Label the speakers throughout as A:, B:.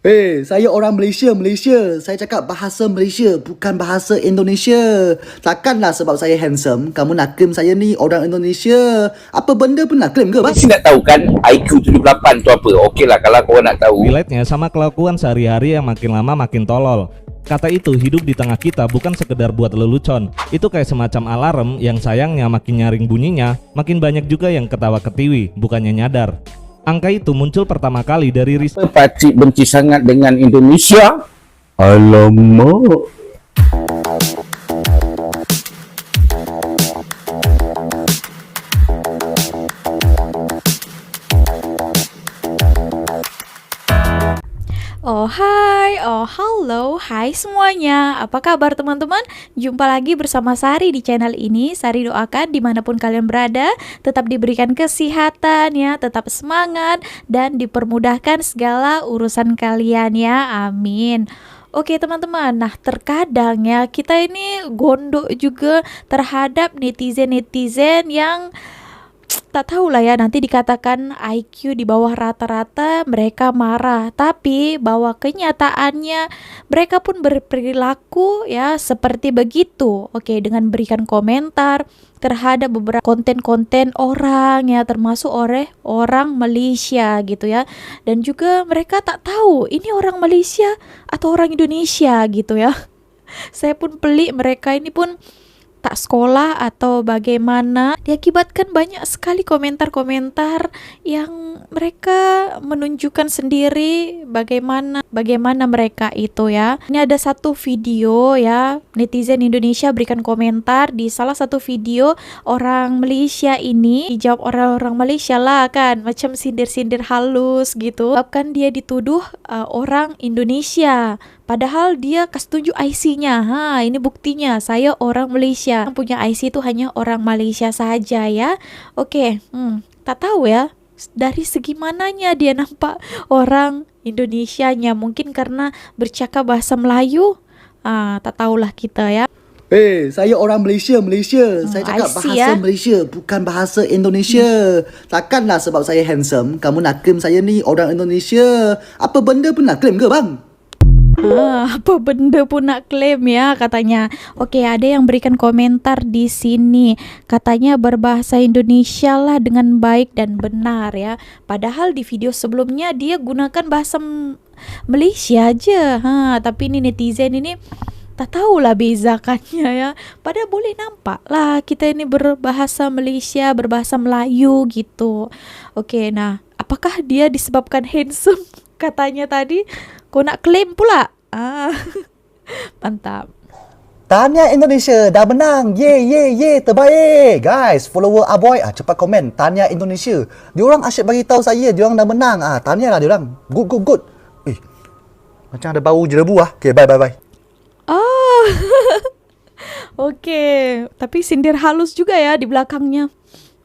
A: Saya orang Malaysia, Malaysia. Saya cakap bahasa Malaysia, bukan bahasa Indonesia. Takkanlah sebab saya handsome, kamu nak claim saya ni orang Indonesia. Apa benda pun nak claim ke, bang?
B: Mesti nak tahu kan IQ 78 tu apa? Okey lah kalau korang nak tahu.
C: Relate-nya sama kelakuan sehari-hari yang makin lama makin tolol. Kata itu hidup di tengah kita bukan sekedar buat lelucon. Itu kayak semacam alarm yang sayangnya makin nyaring bunyinya, makin banyak juga yang ketawa ketiwi, bukannya nyadar. Angka itu muncul pertama kali dari riset.
B: Pakcik benci sangat dengan Indonesia. Alamak.
D: Oh hai, oh halo, hai semuanya. Apa kabar teman-teman? Jumpa lagi bersama Sari di channel ini. Sari doakan dimanapun kalian berada tetap diberikan kesehatan ya, tetap semangat dan dipermudahkan segala urusan kalian ya, amin. Oke teman-teman, nah terkadang ya kita ini gondok juga terhadap netizen-netizen yang tak tahu lah ya, nanti dikatakan IQ di bawah rata-rata mereka marah, tapi bahwa kenyataannya mereka pun berperilaku ya seperti begitu. Oke, dengan berikan komentar terhadap beberapa konten-konten orang ya, termasuk oleh orang Malaysia gitu ya. Dan juga mereka tak tahu ini orang Malaysia atau orang Indonesia gitu ya. Saya pun pelik, mereka ini pun tak sekolah atau bagaimana, diakibatkan banyak sekali komentar-komentar yang mereka menunjukkan sendiri bagaimana mereka itu ya. Ini ada satu video ya, netizen Indonesia berikan komentar di salah satu video orang Malaysia ini, dijawab orang-orang Malaysia lah kan, macam sindir-sindir halus gitu. Bahkan dia dituduh orang Indonesia. Padahal dia kasih tunjuk IC-nya. Ini buktinya. Saya orang Malaysia. Yang punya IC itu hanya orang Malaysia saja ya. Oke, tak tahu ya dari segi mananya dia nampak orang Indonesianya. Mungkin karena bercakap bahasa Melayu. Tak tahulah kita ya.
A: Saya orang Malaysia, Malaysia. Saya cakap bahasa Malaysia, bukan bahasa Indonesia. Takkanlah sebab saya handsome, kamu nak claim saya ni orang Indonesia. Apa benda pun nak claim ke, bang?
D: Apa benda pun nak klaim ya katanya. Oke, ada yang berikan komentar di sini. Katanya berbahasa Indonesia lah dengan baik dan benar ya. Padahal di video sebelumnya dia gunakan bahasa Malaysia aja. Tapi ini netizen ini tak tahulah bezakannya ya. Padahal boleh nampak lah kita ini berbahasa Malaysia, berbahasa Melayu gitu. Oke, nah apakah dia disebabkan handsome katanya tadi? Kau nak claim pula? Mantap.
A: Tahniah Indonesia, dah menang. Ye, terbaik. Guys, follower Aboy, cepat komen. Tahniah Indonesia. Diorang asyik bagi tahu saya, diorang dah menang. Tahniah lah diorang. Good. Macam ada bau jerebu . Okay, bye.
D: Oke, tapi sindir halus juga ya di belakangnya.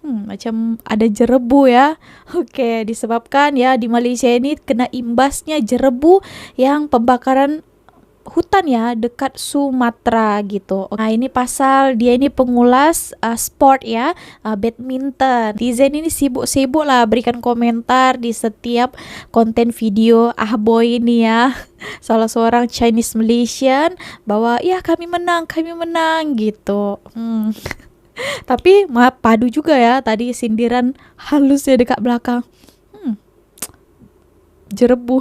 D: Macam ada jerebu ya. Oke, disebabkan ya di Malaysia ini kena imbasnya jerebu yang pembakaran hutan ya dekat Sumatera gitu. Nah, ini pasal dia ini pengulas sport ya, badminton. Netizen ini sibuk-sibuk lah berikan komentar di setiap konten video Boy ini ya. Salah seorang Chinese Malaysian bahwa ya kami menang gitu. Tapi padu juga ya tadi sindiran halusnya dekat belakang. Jerebu.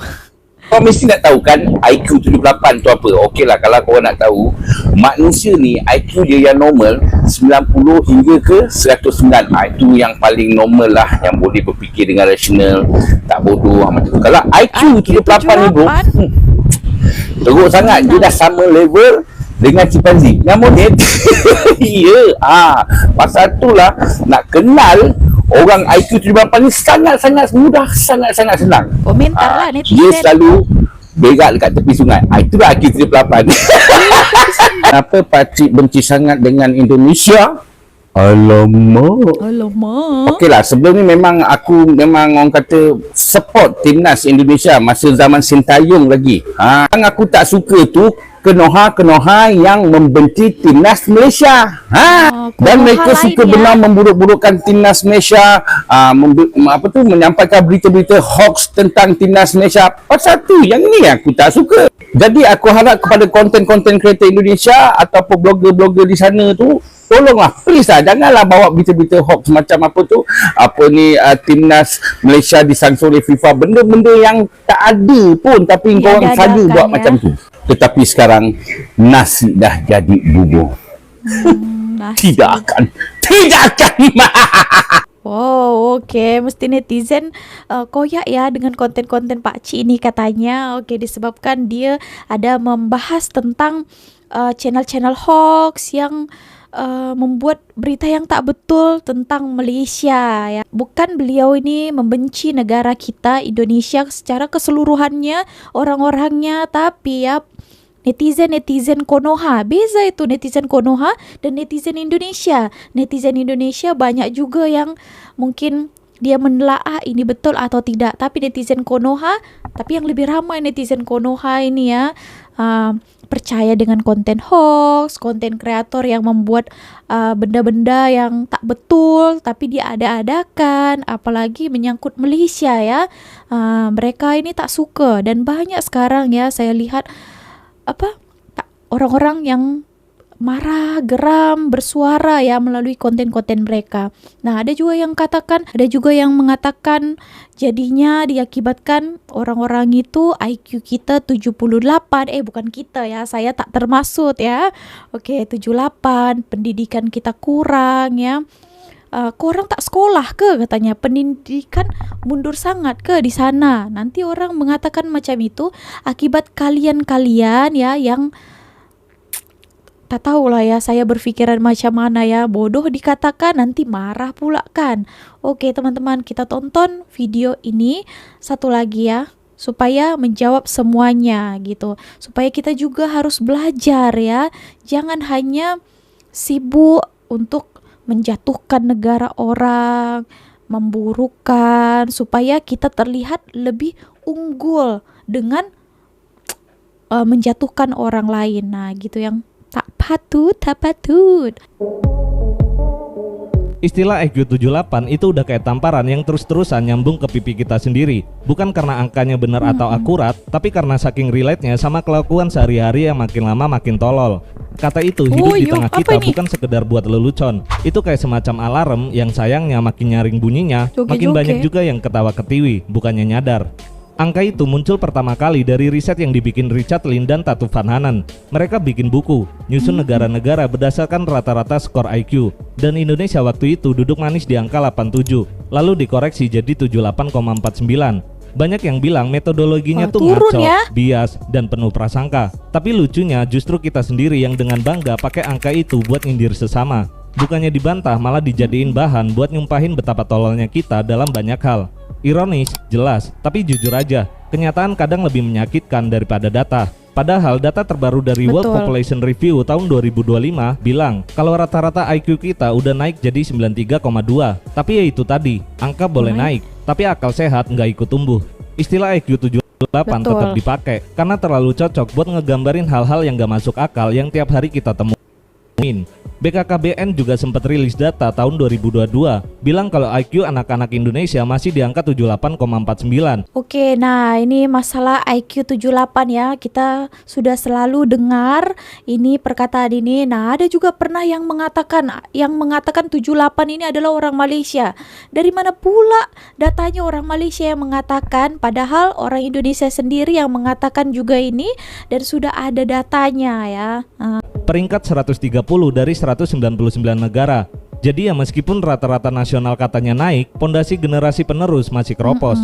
B: Kau mesti nak tahu kan IQ 78 tu apa? Okey lah kalau korang nak tahu, manusia ni IQ dia yang normal 90 hingga ke 109. Itu yang paling normal lah, yang boleh berfikir dengan rasional, tak bodoh macam tu. Kalau IQ 78 ni bro, teruk sangat. Dia dah sama level dengan chimpanzee, yang monyet. Pasal itulah nak kenal orang IQ 78 ni sangat-sangat mudah, sangat-sangat senang.
D: Komentar lah netizen.
B: Dia selalu berak dekat tepi sungai. Itulah IQ 78. Kenapa pakcik benci sangat dengan Indonesia? Alamak.
D: Alamak.
B: Okey lah, sebelum ni memang aku orang kata support timnas Indonesia masa zaman Sintayong lagi. Yang aku tak suka tu kenoha-kenoha yang membenci timnas Malaysia. Dan mereka
D: lain
B: suka
D: ya.
B: benar memburuk-burukkan timnas Malaysia, menyampaikan berita-berita hoax tentang timnas Malaysia. Pasal tu yang ni aku tak suka. Jadi aku harap kepada konten-konten kreator Indonesia ataupun blogger-blogger di sana tu, tolonglah, please lah, janganlah bawa berita-berita hoax macam timnas Malaysia disangsi oleh FIFA, benda-benda yang tak ada pun tapi
D: Ya,
B: korang saja
D: diadakan,
B: buat
D: ya.
B: macam tu. Tetapi sekarang nasi dah jadi bubur. Tidak akan.
D: Wow, oke. Mesti netizen koyak ya dengan konten-konten Pak Ci ini katanya. Oke, disebabkan dia ada membahas tentang channel-channel hoax yang membuat berita yang tak betul tentang Malaysia ya. Bukan beliau ini membenci negara kita Indonesia secara keseluruhannya, orang-orangnya, tapi ya netizen Konoha. Beza itu netizen Konoha dan netizen Indonesia. Netizen Indonesia banyak juga yang mungkin dia menelaah ini betul atau tidak. Tapi netizen Konoha, tapi yang lebih ramai netizen Konoha ini ya, percaya dengan konten hoax, konten kreator yang membuat benda-benda yang tak betul tapi dia ada-adakan, apalagi menyangkut Malaysia ya. Mereka ini tak suka, dan banyak sekarang ya saya lihat orang-orang yang marah, geram, bersuara ya melalui konten-konten mereka. Nah, ada juga yang mengatakan jadinya diakibatkan orang-orang itu IQ kita 78. Bukan kita ya, saya tak termasuk ya. Oke, 78, pendidikan kita kurang ya. Korang tak sekolah ke katanya, pendidikan mundur sangat ke di sana. Nanti orang mengatakan macam itu akibat kalian ya yang tak tahulah ya, saya berpikiran macam mana ya, bodoh dikatakan nanti marah pula kan. Oke teman-teman, kita tonton video ini satu lagi ya, supaya menjawab semuanya gitu, supaya kita juga harus belajar ya, jangan hanya sibuk untuk menjatuhkan negara orang, memburukkan supaya kita terlihat lebih unggul dengan menjatuhkan orang lain. Nah, gitu yang tak patut.
C: Istilah IQ 78 itu udah kayak tamparan yang terus-terusan nyambung ke pipi kita sendiri. Bukan karena angkanya benar atau akurat, tapi karena saking relate-nya sama kelakuan sehari-hari yang makin lama makin tolol. Kata itu hidup di tengah kita bukan sekedar buat lelucon. Itu kayak semacam alarm yang sayangnya makin nyaring bunyinya, makin banyak juga yang ketawa ketiwi, bukannya nyadar. Angka itu muncul pertama kali dari riset yang dibikin Richard Lin dan Tatu Van Hanen. Mereka bikin buku, nyusun negara-negara berdasarkan rata-rata skor IQ. Dan Indonesia waktu itu duduk manis di angka 87, lalu dikoreksi jadi 78,49. Banyak yang bilang metodologinya tuh ngaco, bias, dan penuh prasangka. Tapi lucunya justru kita sendiri yang dengan bangga pakai angka itu buat nyindir sesama. Bukannya dibantah, malah dijadiin bahan buat nyumpahin betapa tololnya kita dalam banyak hal. Ironis, jelas, tapi jujur aja, kenyataan kadang lebih menyakitkan daripada data. Padahal data terbaru dari World Population Review tahun 2025 bilang kalau rata-rata IQ kita udah naik jadi 93,2. Tapi ya itu tadi, angka boleh naik, tapi akal sehat nggak ikut tumbuh. Istilah IQ 78 tetap dipakai karena terlalu cocok buat ngegambarin hal-hal yang gak masuk akal yang tiap hari kita temuin. BKKBN juga sempat rilis data tahun 2022 bilang kalau IQ anak-anak Indonesia masih di angka 78,49.
D: Oke, nah ini masalah IQ 78 ya, kita sudah selalu dengar ini perkataan ini. Nah, ada juga pernah yang mengatakan 78 ini adalah orang Malaysia. Dari mana pula datanya orang Malaysia yang mengatakan, padahal orang Indonesia sendiri yang mengatakan juga ini dan sudah ada datanya ya.
C: Peringkat 130 dari 199 negara. Jadi ya meskipun rata-rata nasional katanya naik, pondasi generasi penerus masih keropos.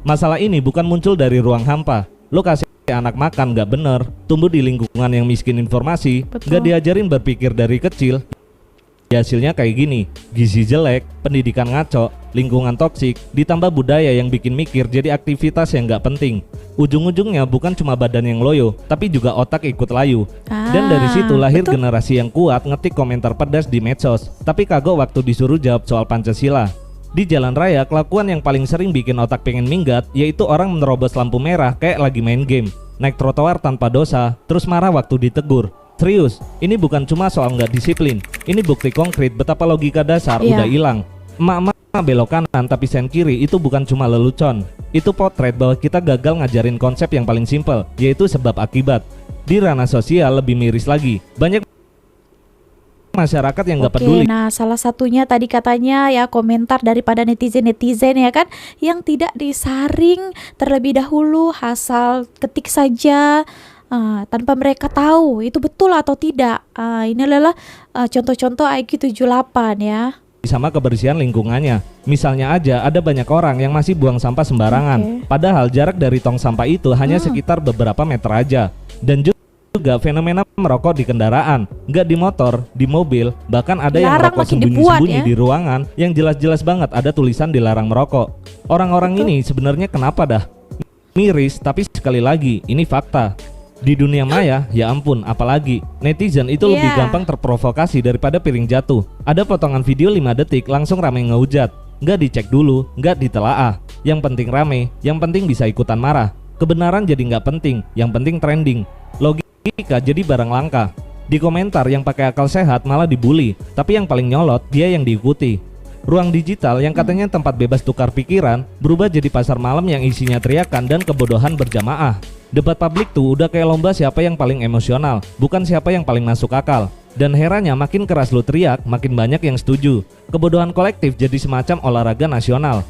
C: Masalah ini bukan muncul dari ruang hampa. Lo kasih anak makan gak bener, tumbuh di lingkungan yang miskin informasi, gak diajarin berpikir dari kecil. Hasilnya kayak gini, gizi jelek, pendidikan ngaco, lingkungan toksik, ditambah budaya yang bikin mikir jadi aktivitas yang gak penting. Ujung-ujungnya bukan cuma badan yang loyo, tapi juga otak ikut layu. Dan
D: Ah,
C: dari situ lahir
D: betul.
C: generasi yang kuat ngetik komentar pedas di medsos, tapi kagok waktu disuruh jawab soal Pancasila. Di jalan raya, kelakuan yang paling sering bikin otak pengen minggat yaitu orang menerobos lampu merah kayak lagi main game, naik trotoar tanpa dosa, terus marah waktu ditegur. Serius, ini bukan cuma soal nggak disiplin, ini bukti konkret betapa logika dasar
D: Iya.
C: udah hilang. Emak-emak belok kanan tapi sen kiri itu bukan cuma lelucon. Itu potret bahwa kita gagal ngajarin konsep yang paling simpel, yaitu sebab akibat. Di ranah sosial lebih miris lagi, banyak masyarakat yang nggak
D: Oke,
C: peduli
D: nah salah satunya tadi katanya ya komentar daripada netizen-netizen ya kan yang tidak disaring terlebih dahulu, asal ketik saja tanpa mereka tahu itu betul atau tidak. Ini adalah contoh-contoh IQ 78 ya.
C: sama kebersihan lingkungannya. Misalnya aja ada banyak orang yang masih buang sampah sembarangan, padahal jarak dari tong sampah itu hanya sekitar beberapa meter aja. Dan juga fenomena merokok di kendaraan, nggak di motor, di mobil, bahkan ada yang
D: Dilarang
C: merokok
D: makin dibuat
C: sembunyi-sembunyi
D: ya.
C: di ruangan yang jelas-jelas banget ada tulisan dilarang merokok. Orang-orang ini sebenarnya kenapa dah? Miris, tapi sekali lagi ini fakta. Di dunia maya, ya ampun, apalagi netizen itu lebih
D: Iya.
C: gampang terprovokasi daripada piring jatuh. Ada potongan video 5 detik langsung rame ngehujat. Nggak dicek dulu, nggak ditelaah. Yang penting rame, yang penting bisa ikutan marah. Kebenaran jadi nggak penting, yang penting trending. Logika jadi barang langka. Di komentar yang pakai akal sehat malah dibully, tapi yang paling nyolot dia yang diikuti. Ruang digital yang katanya tempat bebas tukar pikiran berubah jadi pasar malam yang isinya teriakan dan kebodohan berjamaah. Debat publik tuh udah kayak lomba siapa yang paling emosional, bukan siapa yang paling masuk akal. Dan herannya makin keras lu teriak, makin banyak yang setuju. Kebodohan kolektif jadi semacam olahraga nasional.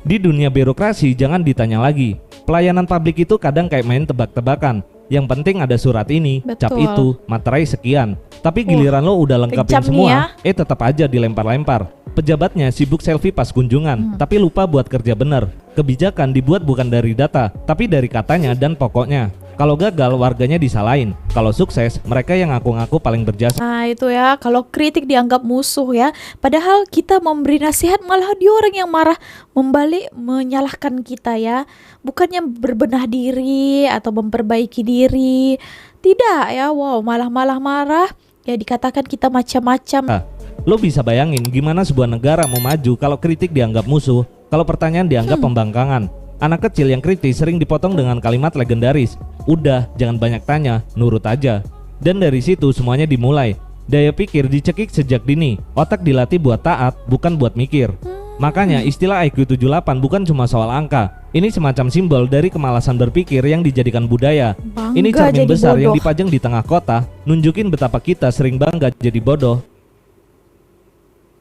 C: Di dunia birokrasi jangan ditanya lagi. Pelayanan publik itu kadang kayak main tebak-tebakan. Yang penting ada surat ini, cap
D: Betul.
C: itu, materai sekian. Tapi giliran lo udah lengkapin
D: kejam nih
C: semua,
D: ya.
C: tetap aja dilempar-lempar. Pejabatnya sibuk selfie pas kunjungan, tapi lupa buat kerja bener. Kebijakan dibuat bukan dari data, tapi dari katanya dan pokoknya. Kalau gagal, warganya disalahin. Kalau sukses, mereka yang ngaku-ngaku paling berjasa.
D: Nah itu ya, kalau kritik dianggap musuh ya. Padahal kita memberi nasihat malah dia orang yang marah, membalik menyalahkan kita ya. Bukannya berbenah diri atau memperbaiki diri. Tidak ya, wow malah marah. Ya dikatakan kita macam-macam.
C: Lo bisa bayangin gimana sebuah negara mau maju kalau kritik dianggap musuh, kalau pertanyaan dianggap pembangkangan. Anak kecil yang kritis sering dipotong dengan kalimat legendaris, udah jangan banyak tanya, nurut aja. Dan dari situ semuanya dimulai. Daya pikir dicekik sejak dini, otak dilatih buat taat, bukan buat mikir. Makanya istilah IQ 78 bukan cuma soal angka. Ini semacam simbol dari kemalasan berpikir yang dijadikan budaya.
D: Bangga
C: Ini cermin
D: jadi
C: besar yang
D: bodoh.
C: dipajang di tengah kota, nunjukin betapa kita sering bangga jadi bodoh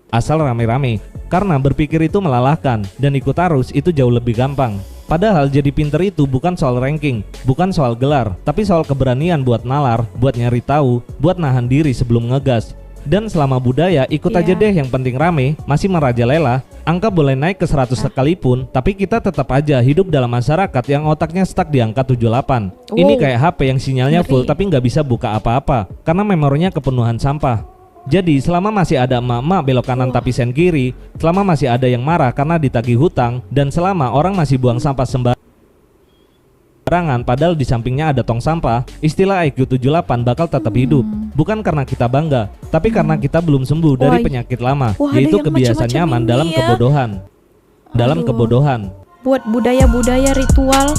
C: asal rame-rame. Karena berpikir itu melelahkan dan ikut arus itu jauh lebih gampang. Padahal jadi pinter itu bukan soal ranking, bukan soal gelar, tapi soal keberanian buat nalar, buat nyari tahu, buat nahan diri sebelum ngegas. Dan selama budaya ikut aja
D: Iya.
C: deh yang penting rame, masih merajalela. Angka boleh naik ke 100 sekalipun, tapi kita tetap aja hidup dalam masyarakat yang otaknya stuck di angka 78. Ini
D: Oh,
C: kayak HP yang sinyalnya full
D: ngeri.
C: tapi nggak bisa buka apa-apa karena memorinya kepenuhan sampah. Jadi selama masih ada emak-emak belok kanan tapi sen kiri, selama masih ada yang marah karena ditagih hutang, dan selama orang masih buang sampah sembarangan padahal di sampingnya ada tong sampah, istilah IQ 78 bakal tetap hidup. Bukan karena kita bangga, tapi karena kita belum sembuh dari
D: Wah,
C: penyakit lama,
D: wah, ada
C: yaitu
D: yang
C: kebiasaan
D: macam-macam
C: nyaman
D: ini
C: dalam
D: ya.
C: kebodohan. Dalam
D: Aduh.
C: kebodohan.
D: Buat budaya-budaya ritual.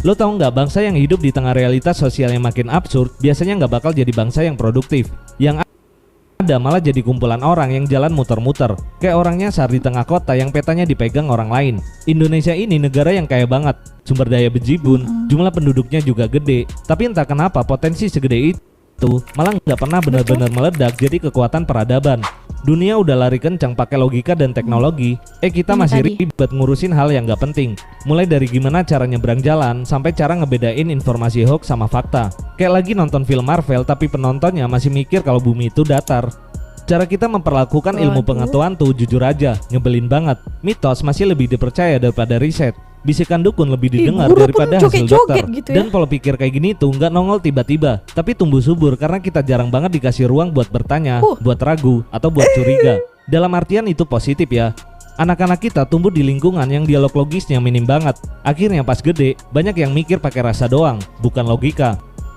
C: Lo tau nggak, bangsa yang hidup di tengah realitas sosial yang makin absurd biasanya nggak bakal jadi bangsa yang produktif. Yang ada malah jadi kumpulan orang yang jalan muter-muter, kayak orangnya nyasar di tengah kota yang petanya dipegang orang lain. Indonesia ini negara yang kaya banget, sumber daya bejibun, jumlah penduduknya juga gede, tapi entah kenapa potensi segede itu malah nggak pernah benar-benar meledak jadi kekuatan peradaban. Dunia udah lari kencang pakai logika dan teknologi, kita
D: Ini
C: masih
D: tadi.
C: ribet ngurusin hal yang nggak penting. Mulai dari gimana cara nyebrang jalan sampai cara ngebedain informasi hoax sama fakta. Kayak lagi nonton film Marvel tapi penontonnya masih mikir kalau bumi itu datar. Cara kita memperlakukan ilmu
D: Waduh.
C: pengetahuan tuh jujur aja nyebelin banget. Mitos masih lebih dipercaya daripada riset. Bisikan dukun lebih didengar
D: guru pun
C: daripada hasil
D: joget-joget
C: dokter.
D: gitu ya.
C: Dan pola pikir kayak gini tuh nggak nongol tiba-tiba, tapi tumbuh subur karena kita jarang banget dikasih ruang buat bertanya, buat ragu, atau buat curiga. Dalam artian itu positif ya. Anak-anak kita tumbuh di lingkungan yang dialog logisnya minim banget. Akhirnya pas gede, banyak yang mikir pakai rasa doang, bukan logika.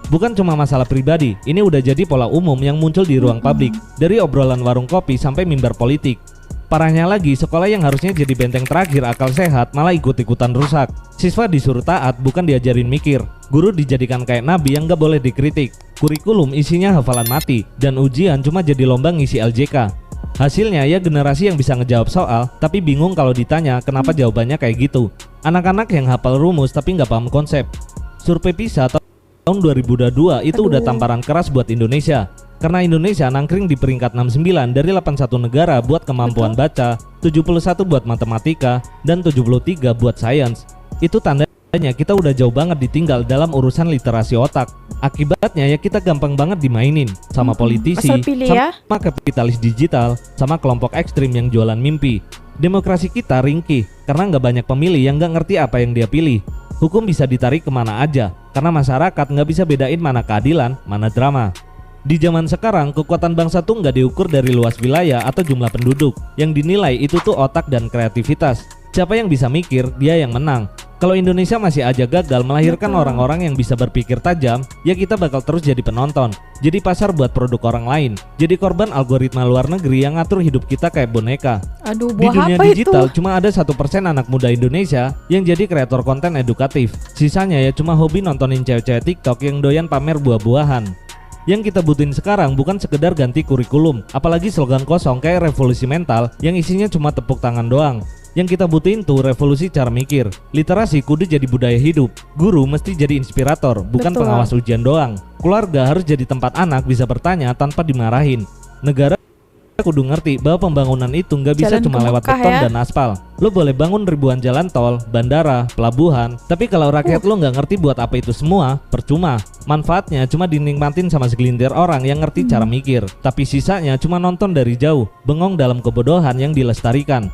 C: Bukan cuma masalah pribadi, ini udah jadi pola umum yang muncul di ruang publik, dari obrolan warung kopi sampai mimbar politik. Parahnya lagi, sekolah yang harusnya jadi benteng terakhir akal sehat malah ikut-ikutan rusak. Siswa disuruh taat, bukan diajarin mikir. Guru dijadikan kayak nabi yang gak boleh dikritik. Kurikulum isinya hafalan mati, dan ujian cuma jadi lomba ngisi LJK. Hasilnya ya generasi yang bisa ngejawab soal, tapi bingung kalau ditanya kenapa jawabannya kayak gitu. Anak-anak yang hafal rumus tapi nggak paham konsep. Survei PISA tahun 2022 itu udah tamparan keras buat Indonesia. Karena Indonesia nangkring di peringkat 69 dari 81 negara buat kemampuan baca, 71 buat matematika, dan 73 buat sains. Itu tandanya kita udah jauh banget ditinggal dalam urusan literasi otak. Akibatnya ya kita gampang banget dimainin sama politisi,
D: Asal pilih ya.
C: sama kapitalis digital, sama kelompok ekstrim yang jualan mimpi. Demokrasi kita ringkih karena nggak banyak pemilih yang nggak ngerti apa yang dia pilih. Hukum bisa ditarik kemana aja karena masyarakat nggak bisa bedain mana keadilan, mana drama. Di zaman sekarang, kekuatan bangsa tuh nggak diukur dari luas wilayah atau jumlah penduduk. Yang dinilai itu tuh otak dan kreativitas. Siapa yang bisa mikir, dia yang menang. Kalau Indonesia masih aja gagal melahirkan orang-orang yang bisa berpikir tajam, ya kita bakal terus jadi penonton, jadi pasar buat produk orang lain, jadi korban algoritma luar negeri yang ngatur hidup kita kayak boneka.
D: Aduh,
C: Di
D: buah
C: dunia
D: apa
C: digital
D: itu?
C: cuma ada 1% anak muda Indonesia yang jadi kreator konten edukatif. Sisanya ya cuma hobi nontonin cewek-cewek TikTok yang doyan pamer buah-buahan. Yang kita butuhin sekarang bukan sekedar ganti kurikulum, apalagi slogan kosong kayak revolusi mental yang isinya cuma tepuk tangan doang. Yang kita butuhin tuh revolusi cara mikir. Literasi kudu jadi budaya hidup. Guru mesti jadi inspirator, bukan
D: Betul.
C: pengawas ujian doang. Keluarga harus jadi tempat anak bisa bertanya tanpa dimarahin. Negara kudu ngerti bahwa pembangunan itu nggak bisa
D: Jalan
C: cuma
D: ke
C: lewat
D: Mekah
C: beton
D: ya.
C: dan aspal. Lo boleh bangun ribuan jalan tol, bandara, pelabuhan, tapi kalau rakyat lo nggak ngerti buat apa itu semua, percuma. Manfaatnya cuma dinikmatin sama segelintir orang yang ngerti cara mikir, tapi sisanya cuma nonton dari jauh, bengong dalam kebodohan yang dilestarikan.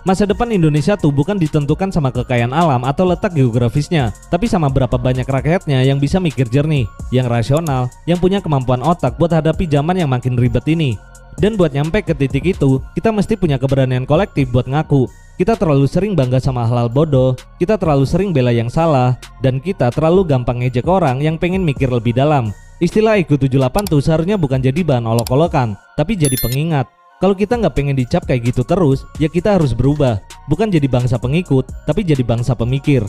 C: Masa depan Indonesia tuh bukan ditentukan sama kekayaan alam atau letak geografisnya, tapi sama berapa banyak rakyatnya yang bisa mikir jernih, yang rasional, yang punya kemampuan otak buat hadapi zaman yang makin ribet ini. Dan buat nyampe ke titik itu, kita mesti punya keberanian kolektif buat ngaku. Kita terlalu sering bangga sama hal-hal bodoh, kita terlalu sering bela yang salah, dan kita terlalu gampang ngejek orang yang pengen mikir lebih dalam. Istilah IQ 78 tuh seharusnya bukan jadi bahan olok-olokan, tapi jadi pengingat. Kalau kita nggak pengen dicap kayak gitu terus, ya kita harus berubah. Bukan jadi bangsa pengikut, tapi jadi bangsa pemikir.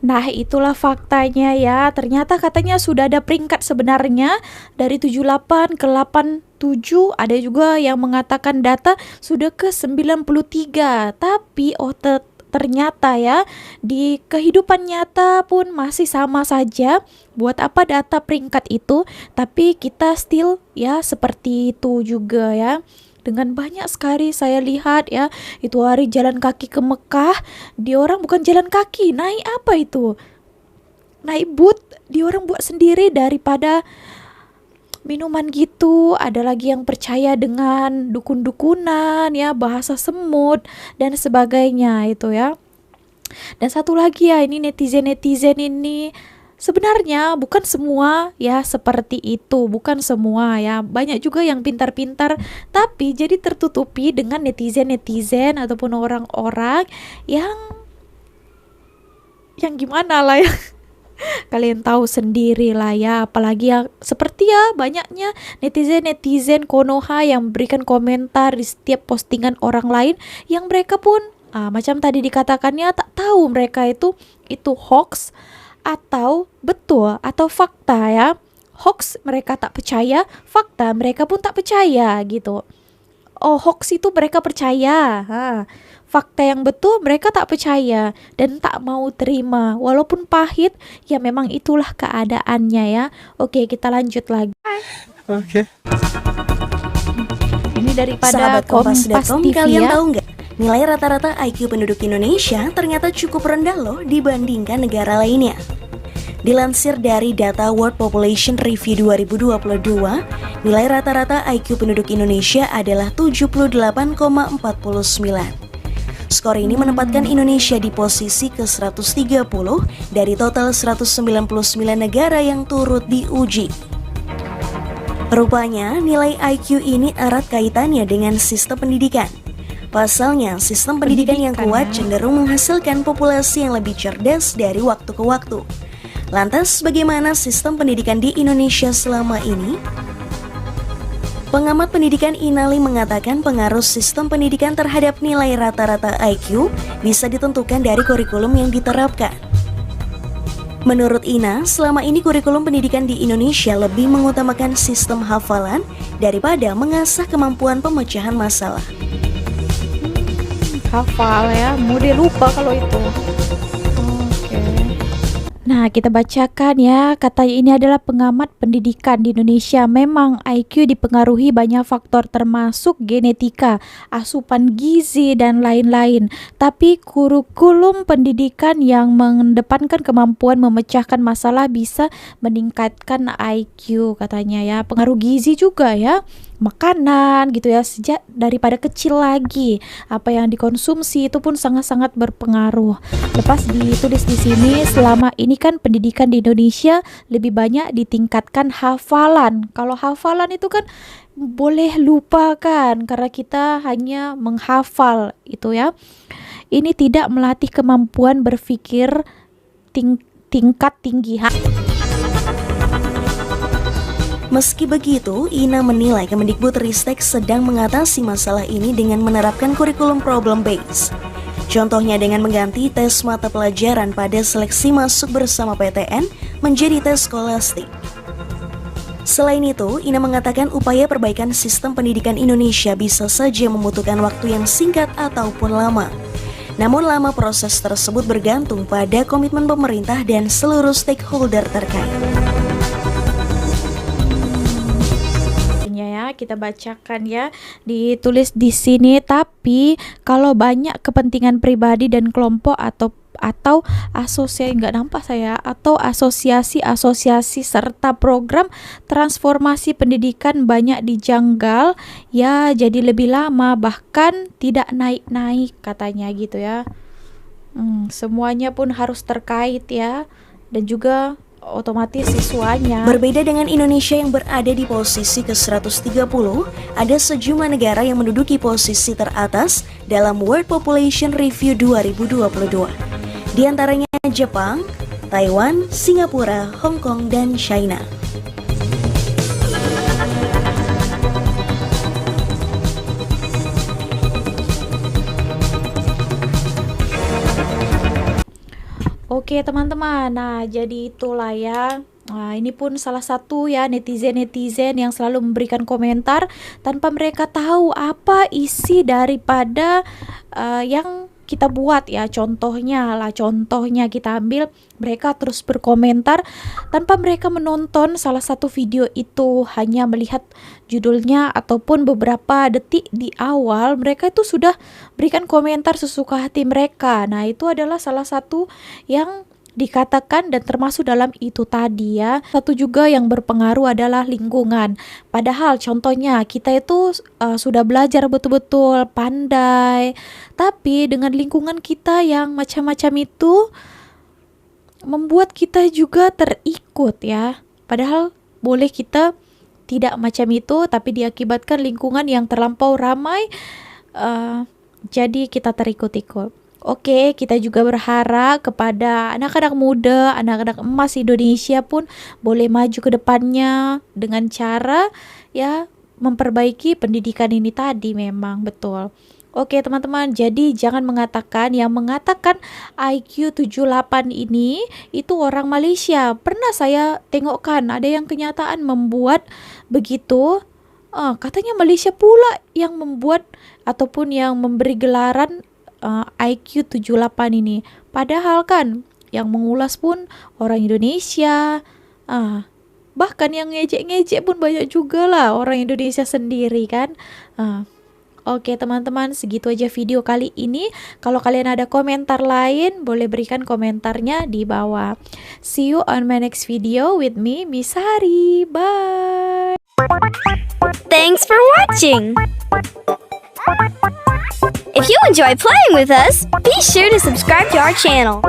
D: Nah, itulah faktanya ya. Ternyata katanya sudah ada peringkat sebenarnya dari 78 ke 87. Ada juga yang mengatakan data sudah ke 93. Tapi ternyata ya di kehidupan nyata pun masih sama saja. Buat apa data peringkat itu? Tapi kita still ya seperti itu juga ya. Dengan banyak sekali saya lihat ya, itu hari jalan kaki ke Mekah, di orang bukan jalan kaki, naik apa itu? Naik boot, di orang buat sendiri daripada minuman gitu. Ada lagi yang percaya dengan dukun-dukunan ya, bahasa semut dan sebagainya itu ya. Dan satu lagi ya, ini netizen-netizen ini sebenarnya bukan semua ya seperti itu, bukan semua ya. Banyak juga yang pintar-pintar tapi jadi tertutupi dengan netizen-netizen ataupun orang-orang yang gimana lah ya. Kalian tahu sendiri lah ya, apalagi yang seperti ya banyaknya netizen-netizen Konoha yang memberikan komentar di setiap postingan orang lain yang mereka pun macam tadi dikatakannya tak tahu mereka itu hoax atau betul atau fakta ya. Hoax mereka tak percaya, fakta mereka pun tak percaya gitu. Oh, hoax itu mereka percaya, fakta yang betul mereka tak percaya dan tak mau terima. Walaupun pahit, ya memang itulah keadaannya ya. Oke, kita lanjut lagi.
E: Oke.
D: Ini daripada
F: Sahabat
D: Kompas
F: Kompas.com,
D: TV
F: kalian
D: ya.
F: tahu nggak? Nilai rata-rata IQ penduduk Indonesia ternyata cukup rendah loh dibandingkan negara lainnya.
E: Dilansir dari data World Population Review 2022, nilai rata-rata IQ penduduk Indonesia adalah 78,49. Skor ini menempatkan Indonesia di posisi ke-130 dari total 199 negara yang turut diuji. Rupanya, nilai IQ ini erat kaitannya dengan sistem pendidikan. Pasalnya, sistem pendidikan yang kuat cenderung menghasilkan populasi yang lebih cerdas dari waktu ke waktu. Lantas, bagaimana sistem pendidikan di Indonesia selama ini? Pengamat pendidikan Inali mengatakan pengaruh sistem pendidikan terhadap nilai rata-rata IQ bisa ditentukan dari kurikulum yang diterapkan. Menurut Ina, selama ini kurikulum pendidikan di Indonesia lebih mengutamakan sistem hafalan daripada mengasah kemampuan pemecahan masalah.
D: Hafal ya, mudah lupa kalau itu. Oke. Nah, kita bacakan ya, katanya ini adalah pengamat pendidikan di Indonesia. Memang IQ dipengaruhi banyak faktor termasuk genetika, asupan gizi, dan lain-lain. Tapi kurikulum pendidikan yang mengedepankan kemampuan memecahkan masalah bisa meningkatkan IQ katanya ya. Pengaruh gizi juga ya. Makanan gitu ya, sejak daripada kecil lagi apa yang dikonsumsi itu pun sangat-sangat berpengaruh. Lepas ditulis di sini, selama ini kan pendidikan di Indonesia lebih banyak ditingkatkan hafalan. Kalau hafalan itu kan boleh lupa kan, karena kita hanya menghafal itu ya. Ini tidak melatih kemampuan berpikir tingkat tinggi.
E: Meski begitu, Ina menilai Kemendikbudristek sedang mengatasi masalah ini dengan menerapkan kurikulum problem based. Contohnya dengan mengganti tes mata pelajaran pada seleksi masuk bersama PTN menjadi tes skolastik. Selain itu, Ina mengatakan upaya perbaikan sistem pendidikan Indonesia bisa saja membutuhkan waktu yang singkat ataupun lama. Namun lama proses tersebut bergantung pada komitmen pemerintah dan seluruh stakeholder terkait.
D: Kita bacakan ya, ditulis di sini. Tapi kalau banyak kepentingan pribadi dan kelompok atau asosiasi, nggak nampak saya, atau asosiasi serta program transformasi pendidikan banyak dijanggal ya, jadi lebih lama bahkan tidak naik-naik katanya gitu ya. Semuanya pun harus terkait ya, dan juga otomatis siswanya.
E: Berbeda dengan Indonesia yang berada di posisi ke-130, ada sejumlah negara yang menduduki posisi teratas dalam World Population Review 2022. Di antaranya Jepang, Taiwan, Singapura, Hong Kong, dan China.
D: Oke teman-teman, nah jadi itulah ya. Nah, ini pun salah satu ya netizen yang selalu memberikan komentar tanpa mereka tahu apa isi daripada yang kita buat ya. Contohnya kita ambil, mereka terus berkomentar tanpa mereka menonton salah satu video itu, hanya melihat judulnya ataupun beberapa detik di awal mereka itu sudah berikan komentar sesuka hati mereka. Nah, itu adalah salah satu yang dikatakan dan termasuk dalam itu tadi ya. Satu juga yang berpengaruh adalah lingkungan. Padahal contohnya kita itu sudah belajar betul-betul pandai, tapi dengan lingkungan kita yang macam-macam itu membuat kita juga terikut ya. Padahal boleh kita tidak macam itu, tapi diakibatkan lingkungan yang terlampau ramai, jadi kita terikut-ikut. Oke, kita juga berharap kepada anak-anak muda, anak-anak emas Indonesia pun boleh maju ke depannya dengan cara ya memperbaiki pendidikan ini tadi, memang betul. Oke teman-teman, jadi jangan mengatakan yang mengatakan IQ 78 ini itu orang Malaysia. Pernah saya tengokkan ada yang kenyataan membuat begitu. Katanya Malaysia pula yang membuat ataupun yang memberi gelaran IQ 78 ini. Padahal kan yang mengulas pun orang Indonesia. Bahkan yang ngejek-ngejek pun banyak juga lah orang Indonesia sendiri kan. Oke teman-teman, segitu aja video kali ini. Kalau kalian ada komentar lain, boleh berikan komentarnya di bawah. See you on my next video with me, Miss Sari. Bye!
F: Thanks for watching! If you enjoy playing with us, be sure to subscribe to our channel.